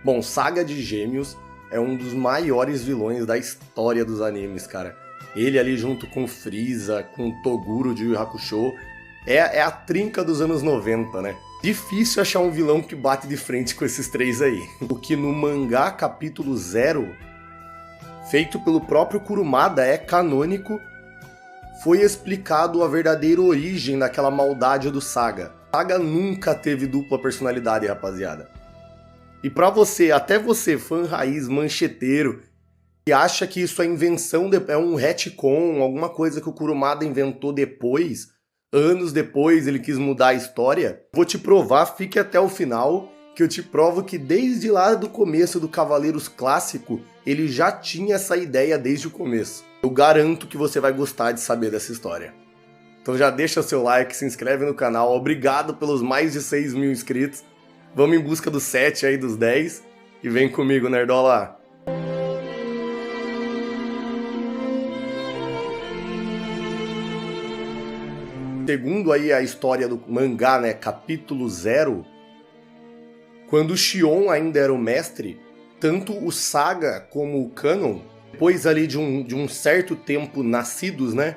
Bom, Saga de Gêmeos é um dos maiores vilões da história dos animes, cara. Ele ali junto com Frieza, com Toguro de Yu Yu Hakusho, é a trinca dos anos 90, né? Difícil achar um vilão que bate de frente com esses três aí. O que no mangá capítulo 0, feito pelo próprio Kurumada, é canônico, foi explicado a verdadeira origem daquela maldade do Saga. Saga nunca teve dupla personalidade, rapaziada. E pra você, até você, fã raiz, mancheteiro, que acha que isso é invenção, é um retcon, alguma coisa que o Kurumada inventou depois, anos depois ele quis mudar a história, vou te provar, fique até o final, que eu te provo que desde lá do começo do Cavaleiros Clássico, ele já tinha essa ideia desde o começo. Eu garanto que você vai gostar de saber dessa história. Então já deixa seu like, se inscreve no canal, obrigado pelos mais de 6 mil inscritos. Vamos em busca dos 7 aí, dos 10, e vem comigo, nerdola! Segundo aí a história do mangá, né, capítulo 0, quando o Shion ainda era o mestre, tanto o Saga como o Kanon, depois ali de um certo tempo nascidos, né,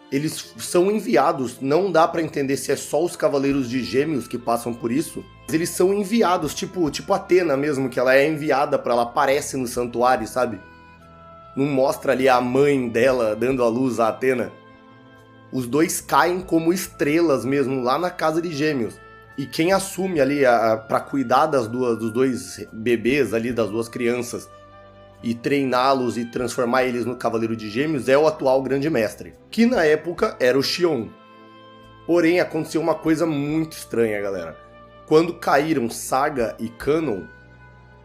eles são enviados, não dá pra entender se é só os Cavaleiros de Gêmeos que passam por isso, mas eles são enviados, tipo Athena mesmo, que ela é enviada ela aparece no santuário, sabe? Não mostra ali a mãe dela dando a luz a Athena. Os dois caem como estrelas mesmo, lá na casa de Gêmeos. E quem assume ali pra cuidar dos dois bebês ali, das duas crianças, e treiná-los e transformar eles no Cavaleiro de Gêmeos é o atual Grande Mestre, que na época era o Shion. Porém, aconteceu uma coisa muito estranha, galera. Quando caíram Saga e Kanon,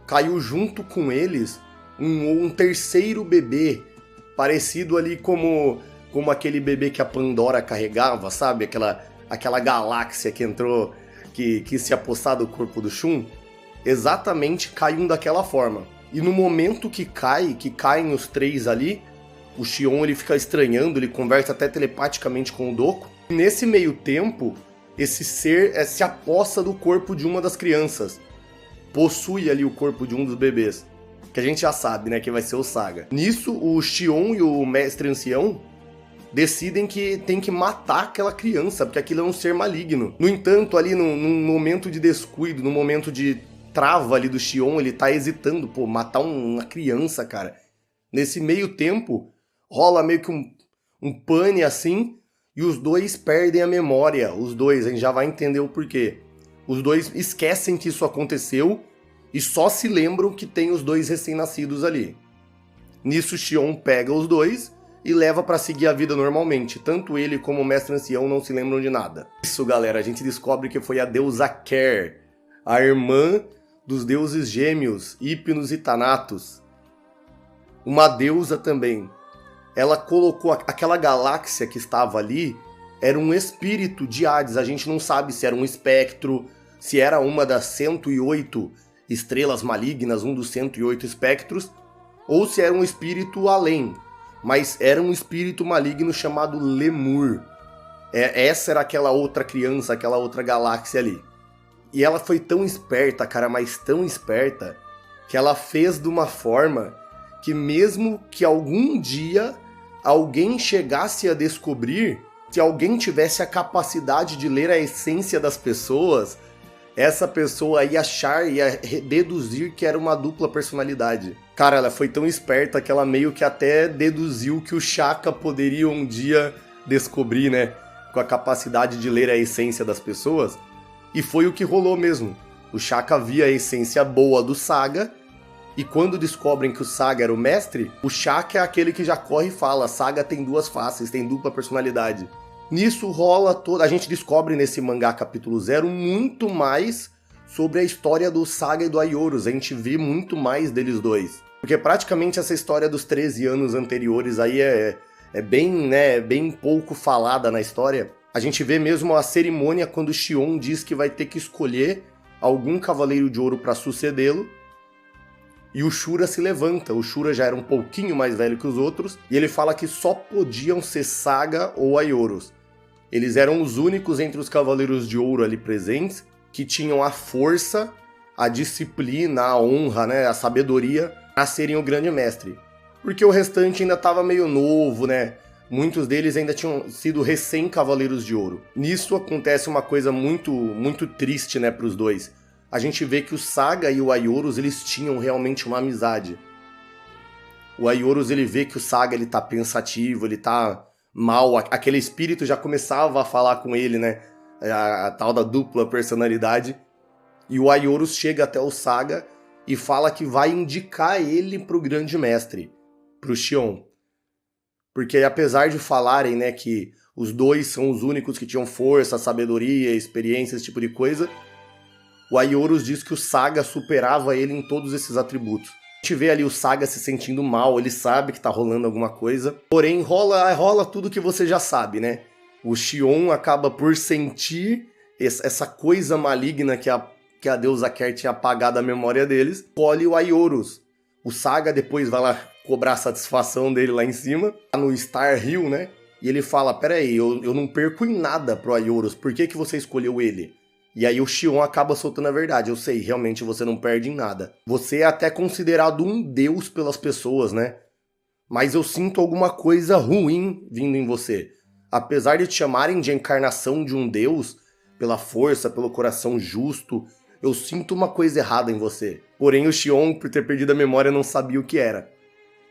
caiu junto com eles um terceiro bebê, parecido ali como aquele bebê que a Pandora carregava, sabe? Aquela galáxia que entrou, que quis se apossar do corpo do Shun. Exatamente, cai um daquela forma. E no momento que caem os três ali, o Shion ele fica estranhando, ele conversa até telepaticamente com o Doku. E nesse meio tempo, esse ser se apossa do corpo de uma das crianças. Possui ali o corpo de um dos bebês. Que a gente já sabe, né, que vai ser o Saga. Nisso, o Shion e o Mestre Ancião decidem que tem que matar aquela criança, porque aquilo é um ser maligno. No entanto, ali num momento de descuido, no momento de trava ali do Shion, ele tá hesitando, pô, matar uma criança, cara. Nesse meio tempo, rola meio que um pane assim, e os dois perdem a memória, os dois, a gente já vai entender o porquê. Os dois esquecem que isso aconteceu, e só se lembram que tem os dois recém-nascidos ali. Nisso, Shion pega os dois e leva pra seguir a vida normalmente. Tanto ele como o Mestre Ancião não se lembram de nada. Isso, galera, a gente descobre que foi a deusa Care, a irmã dos deuses gêmeos, Hypnos e Thanatos. Uma deusa também. Ela colocou aquela galáxia que estava ali, era um espírito de Hades. A gente não sabe se era um espectro, se era uma das 108 estrelas malignas, um dos 108 espectros, ou se era um espírito além. Mas era um espírito maligno chamado Lemur. Essa era aquela outra criança, aquela outra galáxia ali. E ela foi tão esperta, cara, mas tão esperta, que ela fez de uma forma que mesmo que algum dia alguém chegasse a descobrir, se alguém tivesse a capacidade de ler a essência das pessoas, essa pessoa ia achar, ia deduzir que era uma dupla personalidade. Cara, ela foi tão esperta que ela meio que até deduziu que o Shaka poderia um dia descobrir, né? Com a capacidade de ler a essência das pessoas. E foi o que rolou mesmo. O Shaka via a essência boa do Saga, e quando descobrem que o Saga era o mestre, o Shaka é aquele que já corre e fala: Saga tem duas faces, tem dupla personalidade. Nisso rola toda... A gente descobre nesse mangá capítulo 0 muito mais sobre a história do Saga e do Aioros. A gente vê muito mais deles dois. Porque praticamente essa história dos 13 anos anteriores aí é bem, né, bem pouco falada na história. A gente vê mesmo a cerimônia quando o Shion diz que vai ter que escolher algum Cavaleiro de Ouro para sucedê-lo. E o Shura se levanta. O Shura já era um pouquinho mais velho que os outros. E ele fala que só podiam ser Saga ou Aioros. Eles eram os únicos entre os Cavaleiros de Ouro ali presentes que tinham a força, a disciplina, a honra, né, a sabedoria a serem o grande mestre. Porque o restante ainda estava meio novo, né? Muitos deles ainda tinham sido recém-cavaleiros de ouro. Nisso acontece uma coisa muito, muito triste, né, para os dois. A gente vê que o Saga e o Aioros, eles tinham realmente uma amizade. O Aioros, ele vê que o Saga, ele tá pensativo, ele tá mal. Aquele espírito já começava a falar com ele, né? A tal da dupla personalidade. E o Aioros chega até o Saga e fala que vai indicar ele pro grande mestre, pro Xion. Porque apesar de falarem, né, que os dois são os únicos que tinham força, sabedoria, experiência, esse tipo de coisa, o Aioros diz que o Saga superava ele em todos esses atributos. A gente vê ali o Saga se sentindo mal, ele sabe que tá rolando alguma coisa. Porém, rola tudo que você já sabe, né? O Xion acaba por sentir essa coisa maligna que a deusa Kerr tinha apagado a memória deles. Escolhe o Aioros. O Saga depois vai lá cobrar a satisfação dele lá em cima, no Star Hill, né? E ele fala, peraí, eu não perco em nada pro Aioros, por que você escolheu ele? E aí o Xion acaba soltando a verdade. Eu sei, realmente você não perde em nada. Você é até considerado um deus pelas pessoas, né? Mas eu sinto alguma coisa ruim vindo em você. Apesar de te chamarem de encarnação de um deus, pela força, pelo coração justo, eu sinto uma coisa errada em você. Porém o Xion, por ter perdido a memória, não sabia o que era.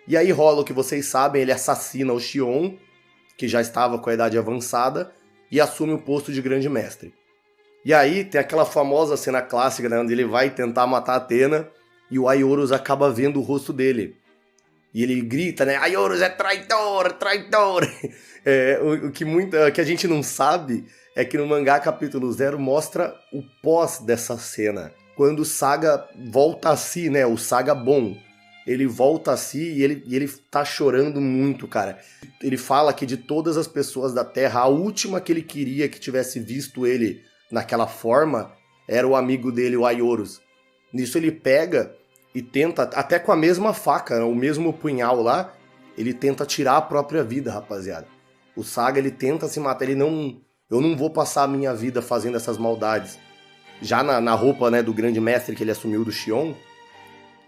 E aí rola o que vocês sabem, ele assassina o Xion, que já estava com a idade avançada, e assume o posto de grande mestre. E aí tem aquela famosa cena clássica, né, onde ele vai tentar matar a Athena e o Aioros acaba vendo o rosto dele. E ele grita, né, Aioros é traidor, traidor! O que a gente não sabe é que no mangá capítulo 0 mostra o pós dessa cena. Quando o Saga volta a si, né, o Saga bom. Ele volta a si e ele tá chorando muito, cara. Ele fala que de todas as pessoas da Terra, a última que ele queria que tivesse visto ele naquela forma, era o amigo dele, o Aioros. Nisso ele pega e tenta, até com a mesma faca, o mesmo punhal lá, ele tenta tirar a própria vida, rapaziada. O Saga, ele tenta se matar, eu não vou passar a minha vida fazendo essas maldades. Já na roupa, né, do grande mestre que ele assumiu do Xion,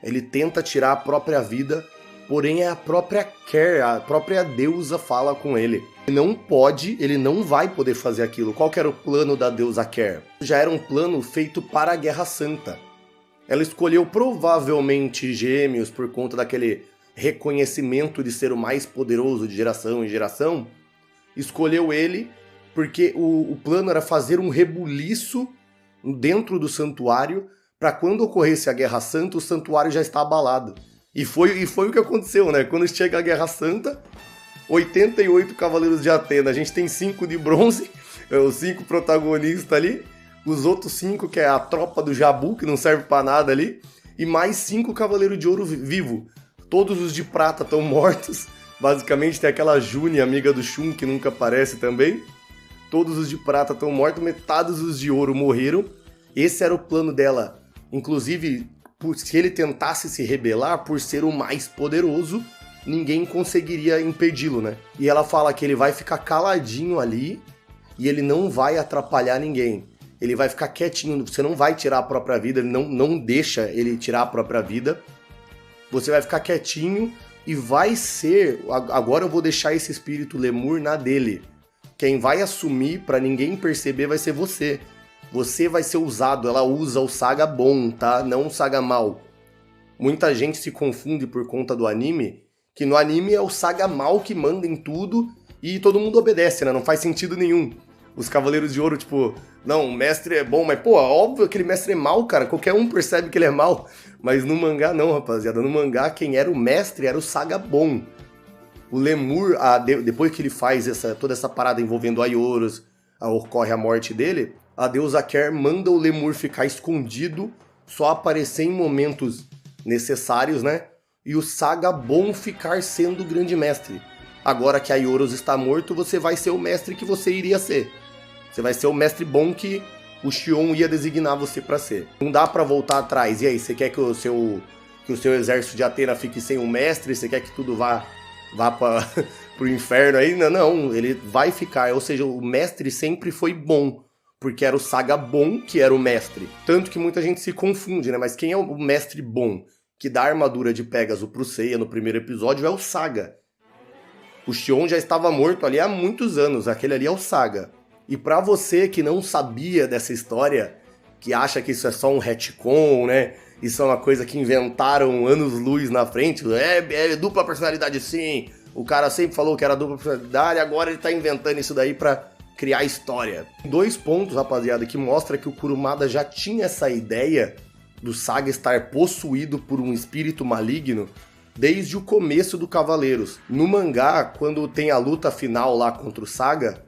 ele tenta tirar a própria vida, porém é a própria Kerr, a própria deusa fala com ele. Ele não vai poder fazer aquilo. Qual que era o plano da deusa Kerr? Já era um plano feito para a Guerra Santa. Ela escolheu provavelmente Gêmeos por conta daquele reconhecimento de ser o mais poderoso de geração em geração. Escolheu ele porque o plano era fazer um rebuliço dentro do santuário para quando ocorresse a Guerra Santa, o santuário já está abalado. E foi o que aconteceu, né? Quando chega a Guerra Santa, 88 Cavaleiros de Atena, a gente tem 5 de bronze, os 5 protagonistas ali, os outros 5 que é a tropa do Jabu, que não serve pra nada ali, e mais 5 Cavaleiros de Ouro vivo. Todos os de prata estão mortos, basicamente tem aquela June, amiga do Shun, que nunca aparece também. Todos os de prata estão mortos, metade dos de ouro morreram. Esse era o plano dela. Inclusive, se ele tentasse se rebelar por ser o mais poderoso, ninguém conseguiria impedi-lo, né? E ela fala que ele vai ficar caladinho ali e ele não vai atrapalhar ninguém. Ele vai ficar quietinho, você não vai tirar a própria vida, ele não deixa ele tirar a própria vida. Você vai ficar quietinho e vai ser... Agora eu vou deixar esse espírito Lemur na dele. Quem vai assumir pra ninguém perceber vai ser você. Você vai ser usado, ela usa o Saga bom, tá? Não o Saga mal. Muita gente se confunde por conta do anime, que no anime é o Saga mal que manda em tudo e todo mundo obedece, né? Não faz sentido nenhum. Os Cavaleiros de Ouro, tipo, não, o mestre é bom, mas, pô, óbvio que aquele mestre é mal, cara. Qualquer um percebe que ele é mal. Mas no mangá não, rapaziada. No mangá, quem era o mestre era o Saga bom. O Lemur, depois que ele faz toda essa parada envolvendo Aioros, ocorre a morte dele, a deusa Kerr manda o Lemur ficar escondido, só aparecer em momentos necessários, né? E o Saga bom ficar sendo o grande mestre. Agora que Aioros está morto, você vai ser o mestre que você iria ser. Você vai ser o mestre bom que o Xion ia designar você para ser. Não dá para voltar atrás. E aí, você quer que o seu exército de Atena fique sem um mestre? Você quer que tudo vá para pro inferno aí? Não, ele vai ficar. Ou seja, o mestre sempre foi bom. porque era o Saga bom que era o mestre. Tanto que muita gente se confunde, né? Mas quem é o mestre bom que dá a armadura de Pégaso pro Seiya no primeiro episódio é o Saga. O Xion já estava morto ali há muitos anos, aquele ali é o Saga. E pra você que não sabia dessa história, que acha que isso é só um retcon, né? Isso é uma coisa que inventaram anos-luz na frente, é dupla personalidade sim, o cara sempre falou que era dupla personalidade, agora ele tá inventando isso daí pra criar história. 2 pontos, rapaziada, que mostra que o Kurumada já tinha essa ideia do Saga estar possuído por um espírito maligno desde o começo do Cavaleiros. No mangá, quando tem a luta final lá contra o Saga,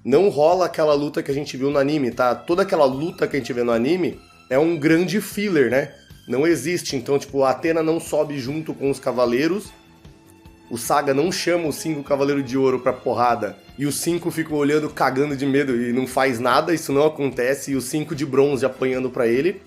não rola aquela luta que a gente viu no anime, tá? Toda aquela luta que a gente vê no anime é um grande filler, né? Não existe, então, tipo, a Athena não sobe junto com os Cavaleiros, o Saga não chama os 5 Cavaleiros de Ouro pra porrada, e os 5 ficam olhando, cagando de medo e não faz nada, isso não acontece, e os 5 de bronze apanhando pra ele.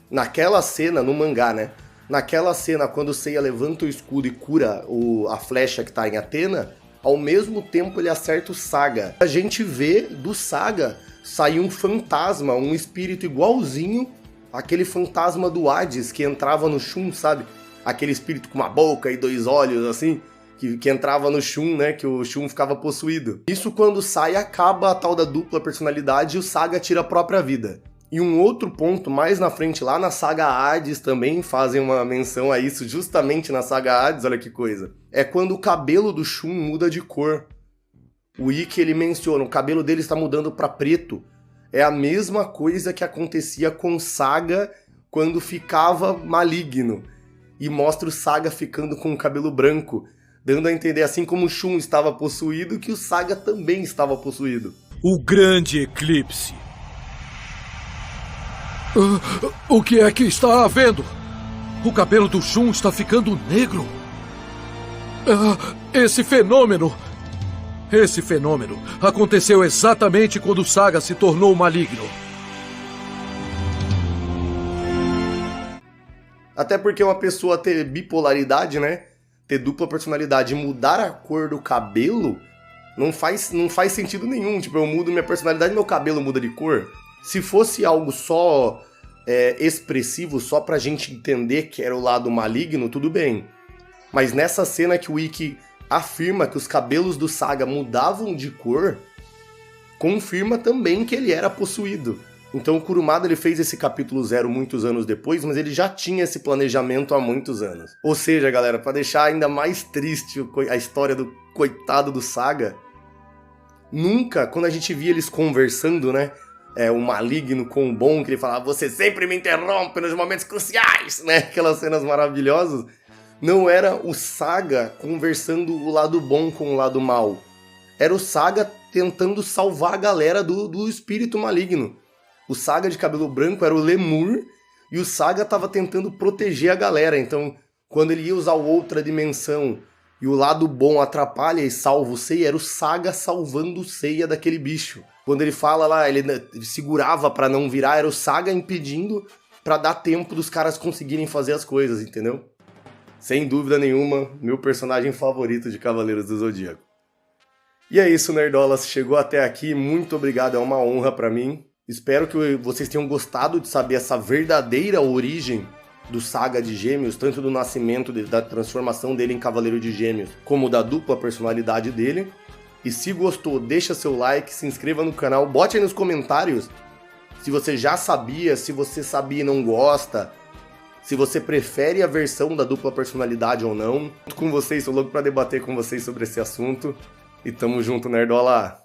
Naquela cena, no mangá, né? Naquela cena, quando o Seiya levanta o escudo e cura a flecha que tá em Athena, ao mesmo tempo ele acerta o Saga. A gente vê do Saga sair um fantasma, um espírito igualzinho aquele fantasma do Hades que entrava no Shun, sabe? Aquele espírito com uma boca e 2 olhos, assim, que entrava no Shun, né? Que o Shun ficava possuído. Isso quando sai, acaba a tal da dupla personalidade e o Saga tira a própria vida. E um outro ponto, mais na frente, lá na saga Hades também fazem uma menção a isso, justamente na saga Hades, olha que coisa. É quando o cabelo do Shun muda de cor. O Ikki, ele menciona, o cabelo dele está mudando para preto. É a mesma coisa que acontecia com o Saga quando ficava maligno. E mostra o Saga ficando com o cabelo branco, dando a entender, assim como o Shun estava possuído, que o Saga também estava possuído. O grande eclipse. O que é que está havendo? O cabelo do Shun está ficando negro. Esse fenômeno aconteceu exatamente quando o Saga se tornou maligno. Até porque uma pessoa ter bipolaridade, né? Ter dupla personalidade e mudar a cor do cabelo não faz sentido nenhum. Tipo, eu mudo minha personalidade e meu cabelo muda de cor. Se fosse algo só expressivo, só pra gente entender que era o lado maligno, tudo bem. Mas nessa cena que o Ikki afirma que os cabelos do Saga mudavam de cor, confirma também que ele era possuído. Então o Kurumada ele fez esse capítulo 0 muitos anos depois, mas ele já tinha esse planejamento há muitos anos. Ou seja, galera, pra deixar ainda mais triste a história do coitado do Saga, nunca, quando a gente via eles conversando, né, o maligno com o bom, que ele falava, você sempre me interrompe nos momentos cruciais, né, aquelas cenas maravilhosas, não era o Saga conversando o lado bom com o lado mal. Era o Saga tentando salvar a galera do espírito maligno. O Saga de cabelo branco era o Lemur e o Saga estava tentando proteger a galera. Então, quando ele ia usar outra dimensão e o lado bom atrapalha e salva o Seiya, era o Saga salvando o Seiya daquele bicho. Quando ele fala lá, ele segurava pra não virar, era o Saga impedindo pra dar tempo dos caras conseguirem fazer as coisas, entendeu? Sem dúvida nenhuma, meu personagem favorito de Cavaleiros do Zodíaco. E é isso, nerdolas, chegou até aqui, muito obrigado, é uma honra pra mim. Espero que vocês tenham gostado de saber essa verdadeira origem do Saga de Gêmeos, tanto do nascimento, da transformação dele em Cavaleiro de Gêmeos, como da dupla personalidade dele. E se gostou, deixa seu like, se inscreva no canal, bote aí nos comentários se você já sabia, se você sabia e não gosta, se você prefere a versão da dupla personalidade ou não. Com vocês, sou louco pra debater com vocês sobre esse assunto. E tamo junto, nerdola!